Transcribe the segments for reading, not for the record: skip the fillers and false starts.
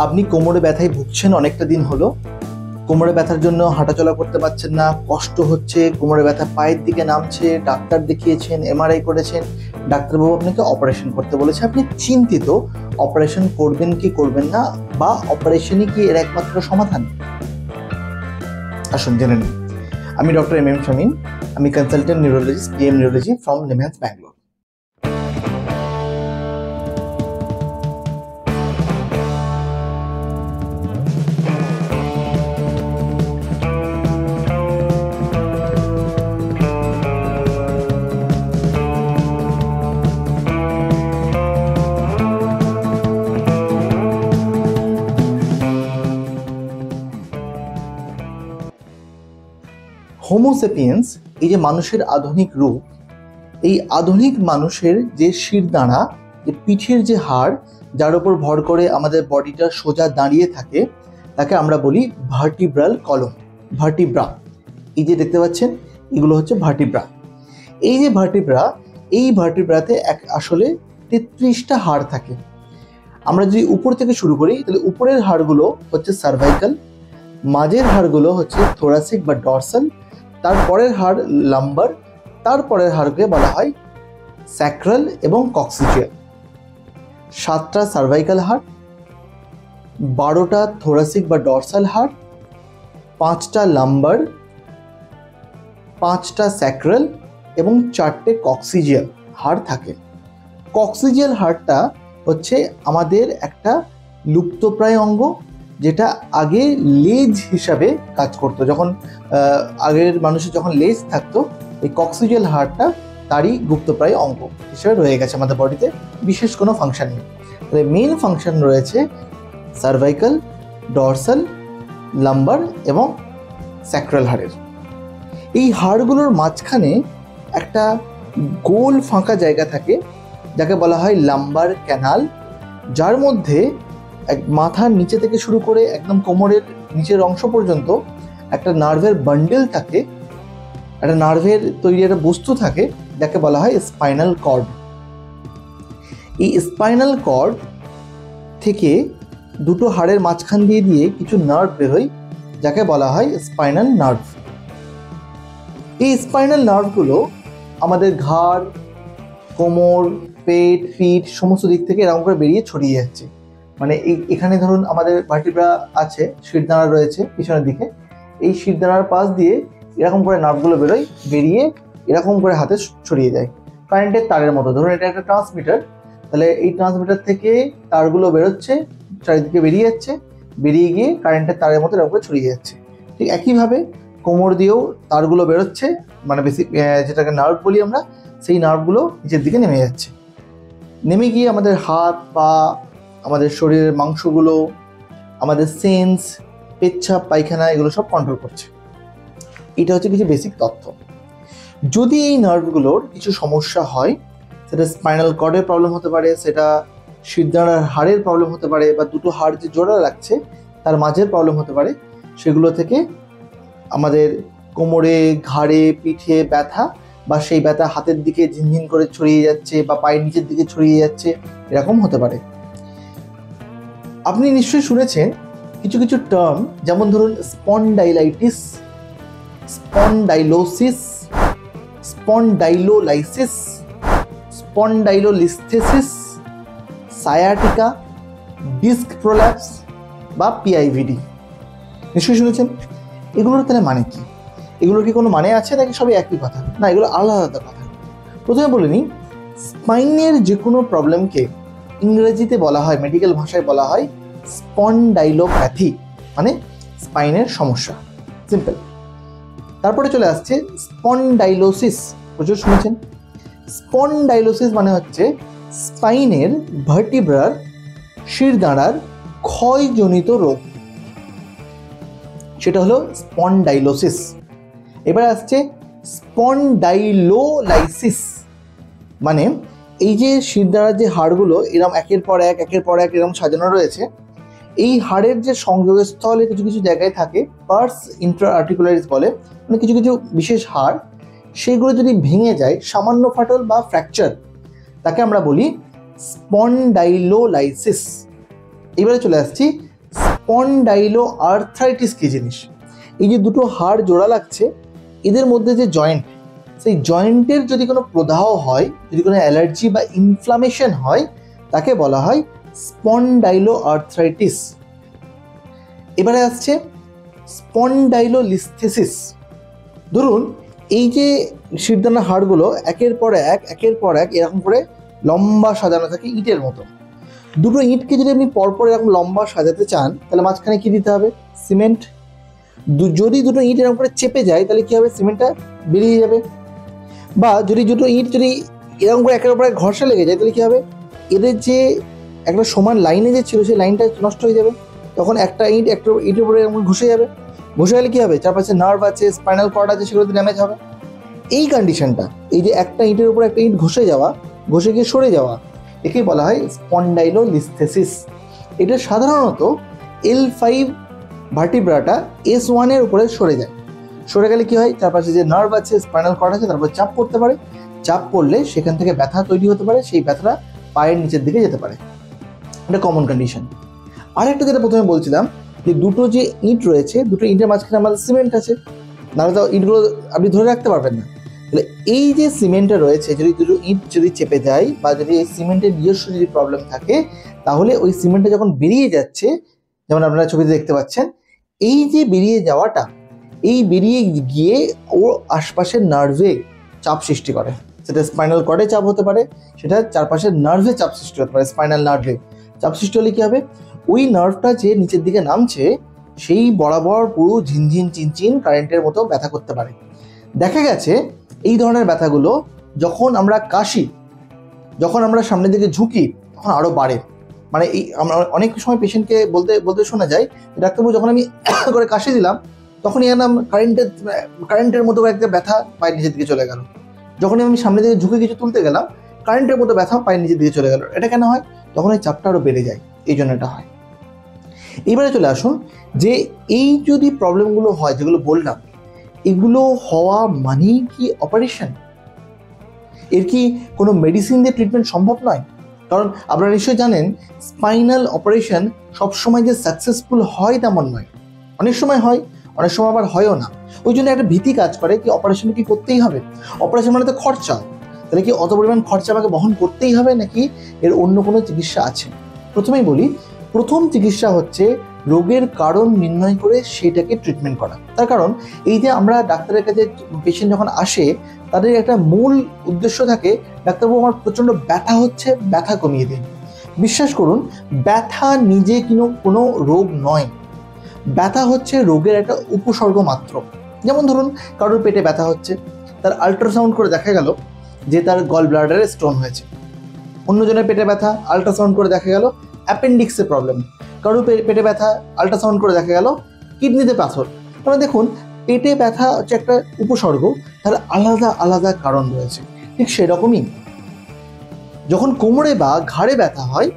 আপনি কোমরে ব্যথায় ভুগছেন অনেকটা দিন হলো, কোমরে ব্যথার জন্য হাঁটাচলা করতে পারছেন না, কষ্ট হচ্ছে, কোমরে ব্যথা পায়ের দিকে নামছে, ডাক্তার দেখিয়েছেন, এমআরআই করেছেন, ডাক্তারবাবু আপনাকে অপারেশন করতে বলেছে, আপনি চিন্তিত অপারেশন করবেন কি করবেন না, বা অপারেশনই কি এর একমাত্র সমাধান? আসুন জেনে নিন। আমি ডক্টর এম এম শামীম, আমি consultant neurologist, PM neurology from NIMHANS, Bangalore. Homo sapiens, এই যে মানুষের আধুনিক রূপ, এই আধুনিক মানুষের যে শিরদাঁড়া, যে পিঠের যে হাড়, যার উপর ভর করে আমাদের বডিটা সোজা দাঁড়িয়ে থাকে, তাকে আমরা বলি ভার্টিব্রাল কলম, ভার্টিব্রা। এই যে দেখতে পাচ্ছেন, এগুলো হচ্ছে ভার্টিব্রা। এই যে ভার্টিব্রা, এই ভার্টিব্রাতে আসলে 33টা হাড় থাকে। আমরা যদি উপর থেকে শুরু করি, তাহলে উপরের হাড়গুলো হচ্ছে সার্ভাইকাল, মাঝের হাড়গুলো হচ্ছে থোরাসিক বা ডরসাল, তারপরের হাড় লাম্বার, তারপরের হাড়কে বলা হয় স্যাক্রাল এবং কক্সিজিয়াল। 7টা সার্ভাইকাল হাড়, 12টা থোরাসিক বা ডরসাল হাড়, 5টা লাম্বার, 5টা স্যাক্রাল এবং 4টে কক্সিজিয়াল হাড় থাকে। কক্সিজিয়াল হাড়টা হচ্ছে আমাদের একটা লুপ্তপ্রায় অঙ্গ, যেটা আগে লেজ হিসাবে কাজ করতো। যখন আগের মানুষের যখন লেজ থাকতো, এই কক্সিজিয়াল হাড়টা তারই গুপ্তপ্রায় অঙ্গ হিসেবে রয়ে গেছে আমাদের বডিতে, বিশেষ কোনো ফাংশন নেই। তাহলে মেইন ফাংশন রয়েছে সার্ভাইকাল, ডরসাল, লাম্বার এবং স্যাক্রাল হাড়ের। এই হাড়গুলোর মাঝখানে একটা গোল ফাঁকা জায়গা থাকে, যাকে বলা হয় লাম্বার ক্যানাল, যার মধ্যে মাথার নিচে থেকে শুরু করে একদম কোমরের নিচের অংশ পর্যন্ত একটা নার্ভের বান্ডেল থাকে, একটা নার্ভের তৈরি একটা বস্তু থাকে, যাকে বলা হয় স্পাইনাল কর্ড। এই স্পাইনাল কর্ড থেকে দুটো হাড়ের মাঝখান দিয়ে দিয়ে কিছু নার্ভ বেরোয়, যাকে বলা হয় স্পাইনাল নার্ভ। এই স্পাইনাল নার্ভগুলো আমাদের ঘাড়, কোমর, পেট, পিঠ সমস্ত দিক থেকে এরকম করে বেরিয়ে ছড়িয়ে যাচ্ছে। মানে এখানে ধরুন আমাদের ভার্টিব্রা আছে, শিরদাঁড়া রয়েছে পিছনের দিকে, এই শিরদাঁড়ার পাশ দিয়ে এরকম করে নার্ভগুলো বেরোয়, বেরিয়ে এরকম করে হাতে ছড়িয়ে যায় কারেন্টের তারের মতো। ধরুন এটা একটা ট্রান্সমিটার, তাহলে এই ট্রান্সমিটার থেকে তারগুলো বেরোচ্ছে, চারিদিকে বেরিয়ে যাচ্ছে, বেরিয়ে গিয়ে কারেন্টের তারের মতো এরকম করে ছড়িয়ে যাচ্ছে। ঠিক একইভাবে কোমর দিয়েও তারগুলো বেরোচ্ছে, মানে যেটাকে নার্ভ বলি আমরা, সেই নার্ভগুলো নিচের দিকে নেমে যাচ্ছে, নেমে গিয়ে আমাদের হাত, পা, আমাদের শরীরের মাংসগুলো, আমাদের সেন্স, পেচ্ছাপ, পায়খানা, এগুলো সব কন্ট্রোল করছে। এটা হচ্ছে কিছু বেসিক তথ্য। যদি এই নার্ভগুলোর কিছু সমস্যা হয়, সেটা স্পাইনাল কর্ডের প্রবলেম হতে পারে, সেটা শিরদাঁড়ার হাড়ের প্রবলেম হতে পারে, বা দুটো হাড় যে জোড়া লাগছে তার মাঝের প্রবলেম হতে পারে, সেগুলো থেকে আমাদের কোমরে, ঘাড়ে, পিঠে ব্যথা, বা সেই ব্যথা হাতের দিকে ঝিনঝিন করে ছড়িয়ে যাচ্ছে বা পায়ের নিচের দিকে ছড়িয়ে যাচ্ছে, এরকম হতে পারে। আপনি নিশ্চয়ই শুনেছেন কিছু কিছু টার্ম, যেমন ধরুন spondylitis, spondylosis, spondylolysis, spondylolisthesis, sciatica, disc prolapse বা পিআইভিডি। নিশ্চয়ই শুনেছেন। এগুলোর তাহলে মানে কি? এগুলোর কি কোনো মানে আছে, নাকি সবই একই কথা? না, এগুলো আলাদা আলাদা কথা। প্রথমে বলে নিই, স্পাইনের যে কোনো প্রবলেমকে ইংরেজিতে বলা হয়, মেডিকেল ভাষায় বলা হয় স্পন্ডাইলোপ্যাথি, মানে স্পাইনের সমস্যা, সিম্পল। তারপরে চলে আসছে স্পন্ডাইলোসিস, প্রচুর শুনেছেন। স্পন্ডাইলোসিস মানে হচ্ছে স্পাইনের ভার্টিব্রার, শিরদাঁড়ার ক্ষয়জনিত রোগ, সেটা হলো স্পন্ডাইলোসিস। এবার আসছে স্পন্ডাইলোলাইসিস, মানে এই যে শিরদাঁড়ার যে হাড়গুলো এরকম একের পর এক এরকম সাজানো রয়েছে, এই হাড়ের যে সংযোগের স্থলে কিছু কিছু জায়গায় থাকে, পার্স ইন্ট্রা আর্টিকুলারিস বলে, মানে কিছু কিছু বিশেষ হাড়, সেগুলো যদি ভেঙে যায়, সামান্য ফাটল বা ফ্র্যাকচার, তাকে আমরা বলি স্পন্ডাইলোলাইসিস। এবারে চলে আসছি স্পন্ডাইলো আর্থ্রাইটিস কি জিনিস। এই যে দুটো হাড় জোড়া লাগছে, এদের মধ্যে যে জয়েন্ট, সেই জয়েন্টের যদি কোনো প্রদাহ হয়, যদি কোনো অ্যালার্জি বা ইনফ্লামেশন হয়, তাকে বলা হয় স্পন্ডাইলো আর্থ্রাইটিস। এবারে আসছে স্পন্ডাইলোলিস্থেসিস। ধরুন এই যে শিরদানা হাড়গুলো একের পর এক এরকম করে লম্বা সাজানো থাকে ইটের মতো। দুটো ইটকে যদি আপনি পরপর এরকম লম্বা সাজাতে চান, তাহলে মাঝখানে কি দিতে হবে? সিমেন্ট। যদি দুটো ইট এরকম করে চেপে যায়, তাহলে কি হবে? সিমেন্টটা বেরিয়ে যাবে। বা যদি দুটো ইট যদি এরকম করে একের উপরে ঘষা লেগে যায়, তাহলে কি হবে? এদের যে একটা সমান লাইনে যে ছিল, সেই লাইনটা নষ্ট হয়ে যাবে। তখন একটা ইটের উপরে এরকম ঘষে যাবে। ঘষে গেলে কি হবে? চারপাশে নার্ভ আছে, স্পাইনাল কর্ড আছে, সেগুলোতে ড্যামেজ হবে। এই কন্ডিশনটা, এই যে একটা ইটের উপর একটা ইট ঘষে গিয়ে সরে যাওয়া, একে বলা হয় স্পন্ডাইলোলিস্থেসিস। এটা সাধারণত L5 ভার্টিব্রাটা S1 এর উপরে সরে যায়। সরে গেলে কি হয়? চারপাশে যে নার্ভ আছে, স্পাইনাল কর্ড আছে, তারপর চাপ পড়তে পারে। চাপ পড়লে সেখান থেকে ব্যথা তৈরি হতে পারে, সেই ব্যথাটা পায়ের নিচের দিকে যেতে পারে। এটা কমন কন্ডিশন। আরেকটা যেটা প্রথমে বলছিলাম, যে দুটো যে ইট রয়েছে, দুটো ইটের মাঝখানে আমাদের সিমেন্ট আছে, নাহলে তো ইটগুলো আপনি ধরে রাখতে পারবেন না। তাহলে এই যে সিমেন্টটা রয়েছে, যদি দুটো ইট যদি চেপে যায় বা যদি এই সিমেন্টের নিজস্ব যদি প্রবলেম থাকে, তাহলে ওই সিমেন্টটা যখন বেরিয়ে যাচ্ছে, যেমন আপনারা ছবিতে দেখতে পাচ্ছেন, এই যে বেরিয়ে যাওয়াটা, এই বেরিয়ে গিয়ে ও আশপাশের নার্ভে চাপ সৃষ্টি করে। সেটা স্পাইনাল কর্ডে চাপ হতে পারে, সেটা চারপাশের নার্ভে চাপ সৃষ্টি হতে পারে। স্পাইনাল নার্ভে চাপ সৃষ্টি হলে কি হবে? ওই নার্ভটা যে নিচের দিকে নামছে, সেই বরাবর পুরো ঝিনঝিন চিনচিন কারেন্টের মতো ব্যথা করতে পারে। দেখা গেছে এই ধরনের ব্যথাগুলো যখন আমরা কাশি, যখন আমরা সামনের দিকে ঝুঁকি, তখন আরও বাড়ে। মানে এই আমরা অনেক সময় পেশেন্টকে বলতে শোনা যায়, ডাক্তারবাবু যখন আমি করে কাশি দিলাম, তখনই এলাম কারেন্টের মতো একটা ব্যথা পায়ের নিচের দিকে চলে গেল। যখনই আমি সামনের দিকে ঝুঁকে কিছু তুলতে গেলাম, কারেন্টের মতো ব্যথা পায়ের নিচের দিকে চলে গেল। এটা কেন হয়? তখন এই চাপটা আরও বেড়ে যায়, এই জন্য এটা হয়। এবারে চলে আসুন, যে এই যদি প্রবলেমগুলো হয় যেগুলো বললাম, এগুলো হওয়া মানেই কি অপারেশন? এর কি কোনো মেডিসিন দিয়ে ট্রিটমেন্ট সম্ভব নয়? কারণ আপনারা নিশ্চয়ই জানেন, স্পাইনাল অপারেশন সবসময় যে সাকসেসফুল হয় তেমন নয়। অনেক সময় হয়, অনেক সময় আবার হয়ও না। ওই জন্য একটা ভীতি কাজ করে, কি অপারেশন কি করতেই হবে? অপারেশন মানে তো খরচা, তাহলে কি অত পরিমাণ খরচা আমাকে বহন করতেই হবে, নাকি এর অন্য কোনো চিকিৎসা আছে? প্রথমেই বলি, প্রথম চিকিৎসা হচ্ছে রোগের কারণ নির্ণয় করে সেটাকে ট্রিটমেন্ট করা। তার কারণ এই যে আমরা ডাক্তারের কাছে পেশেন্ট যখন আসে, তাদের একটা মূল উদ্দেশ্য থাকে, ডাক্তারবাবু আমার প্রচণ্ড ব্যথা হচ্ছে, ব্যথা কমিয়ে দিন। বিশ্বাস করুন, ব্যথা নিজে কোনো রোগ নয়। ব্যথা হচ্ছে রোগের একটা উপসর্গ মাত্র। যেমন ধরুন, কারোর পেটে ব্যথা হচ্ছে, তার আল্ট্রাসাউন্ড করে দেখা গেল যে তার গল ব্লাডারে স্টোন হয়েছে। অন্যজনের পেটে ব্যথা, আল্ট্রাসাউন্ড করে দেখা গেল অ্যাপেন্ডিক্সে প্রবলেম। কারোর পেটে ব্যথা, আল্ট্রাসাউন্ড করে দেখা গেল কিডনিতে পাথর। মানে দেখুন, পেটে ব্যথা হচ্ছে একটা উপসর্গ, তার আলাদা আলাদা কারণ রয়েছে। ঠিক সেরকমই যখন কোমরে বা ঘাড়ে ব্যথা হয়,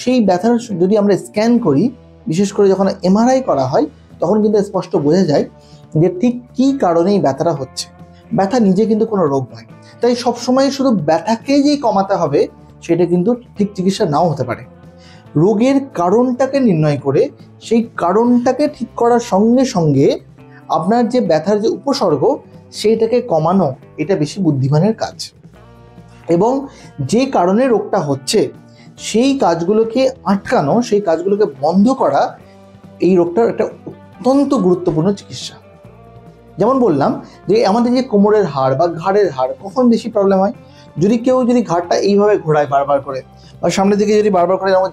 সেই ব্যথার যদি আমরা স্ক্যান করি, বিশেষ করে যখন MRI করা হয়, তখন কিন্তু স্পষ্ট বোঝা যায় যে ঠিক কী কারণেই ব্যথাটা হচ্ছে। ব্যথা নিজে কিন্তু কোনো রোগ নয়। তাই সবসময় শুধু ব্যথাকে যেই কমাতে হবে, সেটা কিন্তু ঠিক চিকিৎসা নাও হতে পারে। রোগের কারণটাকে নির্ণয় করে সেই কারণটাকে ঠিক করার সঙ্গে সঙ্গে আপনার যে ব্যথার যে উপসর্গ, সেইটাকে কমানো, এটা বেশি বুদ্ধিমানের কাজ। এবং যে কারণে রোগটা হচ্ছে, সেই কাজগুলোকে আটকানো, সেই কাজগুলোকে বন্ধ করা, এই রোগটার একটা অত্যন্ত গুরুত্বপূর্ণ চিকিৎসা। যেমন বললাম যে আমাদের যে কোমরের হাড় বা ঘাড়ের হাড় কখন বেশি প্রবলেম হয়? যদি কেউ ঘাড়টা এইভাবে ঘোরায় বারবার করে, বা সামনের দিকে যদি বারবার করে এরকম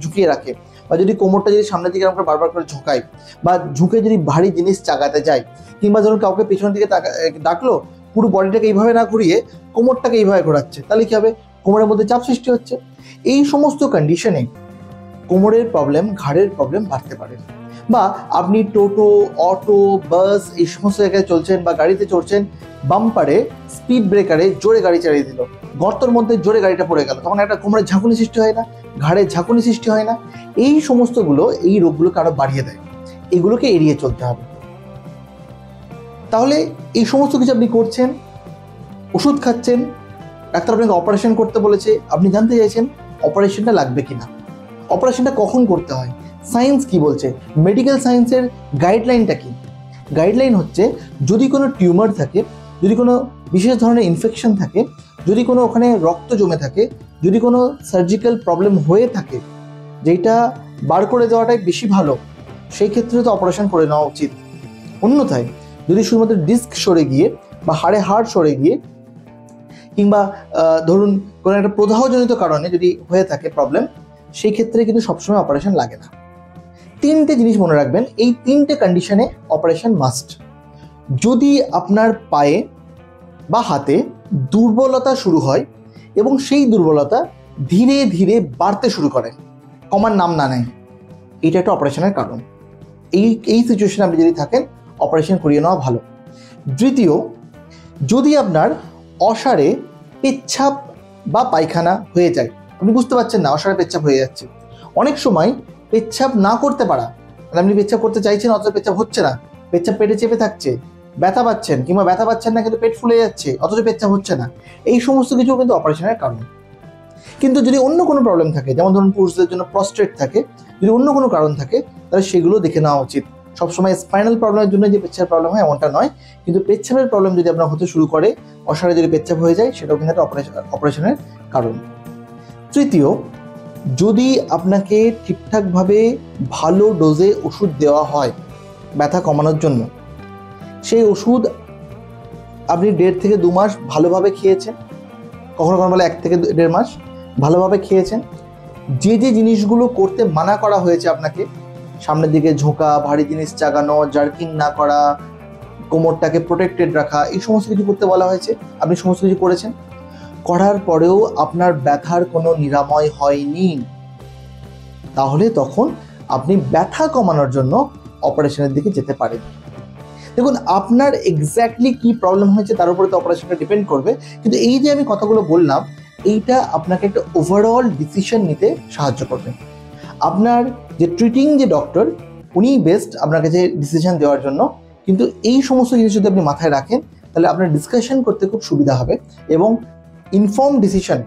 ঝুঁকিয়ে রাখে, বা যদি কোমরটা যদি সামনের দিকে এরকম বারবার করে ঝোঁকায়, বা ঝুঁকে যদি ভারী জিনিস চাগাতে যায়, কিংবা ধরুন কাউকে পেছনের দিকে ডাকলো, পুরো বডিটাকে এইভাবে না ঘুরিয়ে কোমরটাকে এইভাবে ঘোরাচ্ছে, তাহলে কি হবে? কোমরের মধ্যে চাপ সৃষ্টি হচ্ছে। এই সমস্ত কন্ডিশনে কোমরের প্রবলেম, ঘাড়ের প্রবলেম বাড়তে পারে। বা আপনি টোটো, অটো, বাস এই সমস্ত জায়গায় চলছেন বা গাড়িতে চড়ছেন, বাম্পারে স্পিড ব্রেকারে জোরে গাড়ি চালিয়ে দিল, গর্তের মধ্যে জোরে গাড়িটা পড়ে গেল, তখন একটা কোমরের ঝাঁকুনি সৃষ্টি হয় না? ঘাড়ের ঝাঁকুনি সৃষ্টি হয় না? এই সমস্তগুলো এই রোগগুলোকে আরো বাড়িয়ে দেয়। এগুলোকে এড়িয়ে চলতে হবে। তাহলে এই সমস্ত কিছু আপনি করছেন, ওষুধ খাচ্ছেন, ডাক্তার আপনাকে অপারেশন করতে বলেছে, আপনি জানতে চাইছেন অপারেশনটা লাগবে কিনা। অপারেশনটা কখন করতে হয়, সায়েন্স কি বলছে, মেডিকেল সায়েন্সের গাইডলাইনটা কি। গাইডলাইন হচ্ছে যদি কোনো টিউমার থাকে, যদি কোনো বিশেষ ধরনের ইনফেকশন থাকে, যদি কোনো ওখানে রক্ত জমে থাকে, যদি কোনো সার্জিক্যাল প্রবলেম হয়ে থাকে যেটা বার করে দেওয়াটাই বেশি ভালো, সেই ক্ষেত্রে তো অপারেশন করে নেওয়া উচিত। অন্যথায় যদি শুধুমাত্র ডিস্ক সরে গিয়ে বা হাড় সরে গিয়ে কিংবা ধরুন কোনো একটা প্রদাহজনিত কারণে যদি হয়ে থাকে প্রবলেম, সেই ক্ষেত্রে কিন্তু সবসময় অপারেশন লাগে না। 3টে জিনিস মনে রাখবেন, এই 3টে কন্ডিশনে অপারেশন মাস্ট। যদি আপনার পায়ে বা হাতে দুর্বলতা শুরু হয় এবং সেই দুর্বলতা ধীরে ধীরে বাড়তে শুরু করে, কমার নাম না নেয়, এটা একটা অপারেশনের কারণ। এই সিচুয়েশনে আপনি যদি থাকেন, অপারেশন করিয়ে নেওয়া ভালো। দ্বিতীয়, যদি আপনার অসারে পেচ্ছাপ বা পায়খানা হয়ে যায়, আপনি বুঝতে পারছেন না অসারে পেচ্ছাপ হয়ে যাচ্ছে। অনেক সময় পেচ্ছাপ না করতে পারা, মানে আপনি পেচ্ছাপ করতে চাইছেন অথচ পেচ্ছাপ হচ্ছে না, পেচ্ছাপ পেটে চেপে থাকছে, ব্যথা পাচ্ছেন কিংবা ব্যথা পাচ্ছেন না কিন্তু পেট ফুলে যাচ্ছে অথচ পেচ্ছাপ হচ্ছে না, এই সমস্ত কিছু কিন্তু অপারেশনের কারণ। কিন্তু যদি অন্য কোনো প্রবলেম থাকে, যেমন ধরুন পুরুষদের জন্য প্রস্টেট থাকে, যদি অন্য কোনো কারণ থাকে তাহলে সেগুলো দেখে নেওয়া উচিত। সবসময় স্পাইনাল প্রবলেমের জন্য যে পেচ্ছাপের প্রবলেম হয় এমনটা নয়, কিন্তু পেচ্ছাপের প্রবলেম যদি আপনার হতে শুরু করে, অসারে যদি পেচ্ছাপ হয়ে যায়, সেটাও কিন্তু একটা অপারেশনের কারণ। তৃতীয়, যদি আপনাকে ঠিকঠাকভাবে ভালো ডোজে ওষুধ দেওয়া হয় ব্যথা কমানোর জন্য, সেই ওষুধ আপনি 1.5 থেকে 2 মাস ভালোভাবে খেয়েছেন, কখনো কখনো বলে 1 থেকে 1.5 মাস ভালোভাবে খেয়েছেন, যে যে জিনিসগুলো করতে মানা করা হয়েছে আপনাকে, সামনের দিকে ঝোঁকা, ভারী জিনিস চাগানো, জার্কিং না করা, কোমরটাকে প্রোটেক্টেড রাখা, এই সমস্ত কিছু করতে বলা হয়েছে, আপনি সমস্ত কিছু করেছেন, করার পরেও আপনার ব্যথার কোনো নিরাময় হয়নি, তাহলে তখন আপনি ব্যথা কমানোর জন্য অপারেশনের দিকে যেতে পারেন। দেখুন, আপনার এক্স্যাক্টলি কি প্রবলেম হয়েছে তার উপরে তো অপারেশনটা ডিপেন্ড করবে, কিন্তু এই যে আমি কথাগুলো বললাম, এইটা আপনাকে একটা ওভারঅল ডিসিশন নিতে সাহায্য করবে। আপনার যে ট্রিটিং যে ডক্টর, উনিই বেস্ট আপনার কাছে ডিসিশন দেওয়ার জন্য, কিন্তু এই সমস্ত জিনিস যদি আপনি মাথায় রাখেন তাহলে আপনার ডিসকাশন করতে খুব সুবিধা হবে এবং ইনফর্ম ডিসিশন,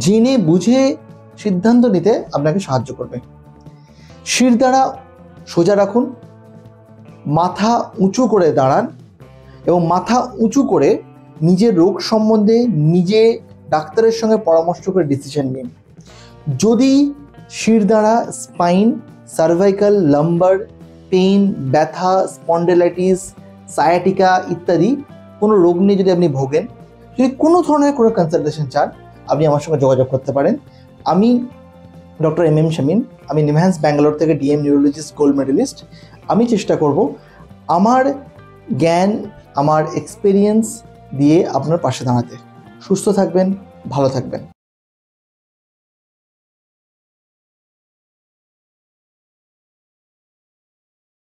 জেনে বুঝে সিদ্ধান্ত নিতে আপনাকে সাহায্য করবে। শিরদাঁড়া সোজা রাখুন, মাথা উঁচু করে দাঁড়ান এবং মাথা উঁচু করে নিজের রোগ সম্বন্ধে নিজে ডাক্তারের সঙ্গে পরামর্শ করে ডিসিশন নিন। যদি শিরদাঁড়া, স্পাইন, সার্ভাইকাল, লাম্বার পেইন, ব্যথা, স্পন্ডেলাইটিস, সায়াটিকা ইত্যাদি কোনো রোগ নিয়ে যদি আপনি ভোগেন, যদি কোনো ধরনের কোনো কনসালটেশন চান, আপনি আমার সঙ্গে যোগাযোগ করতে পারেন। আমি ডক্টর এম শামীম, আমি নিমহ্যান্স ব্যাঙ্গালোর থেকে ডিএম নিউরোলজিস্ট গোল্ড মেডেলিস্ট। আমি চেষ্টা করব আমার জ্ঞান, আমার এক্সপিরিয়েন্স দিয়ে আপনার পাশে দাঁড়াতে। সুস্থ থাকবেন, ভালো থাকবেন।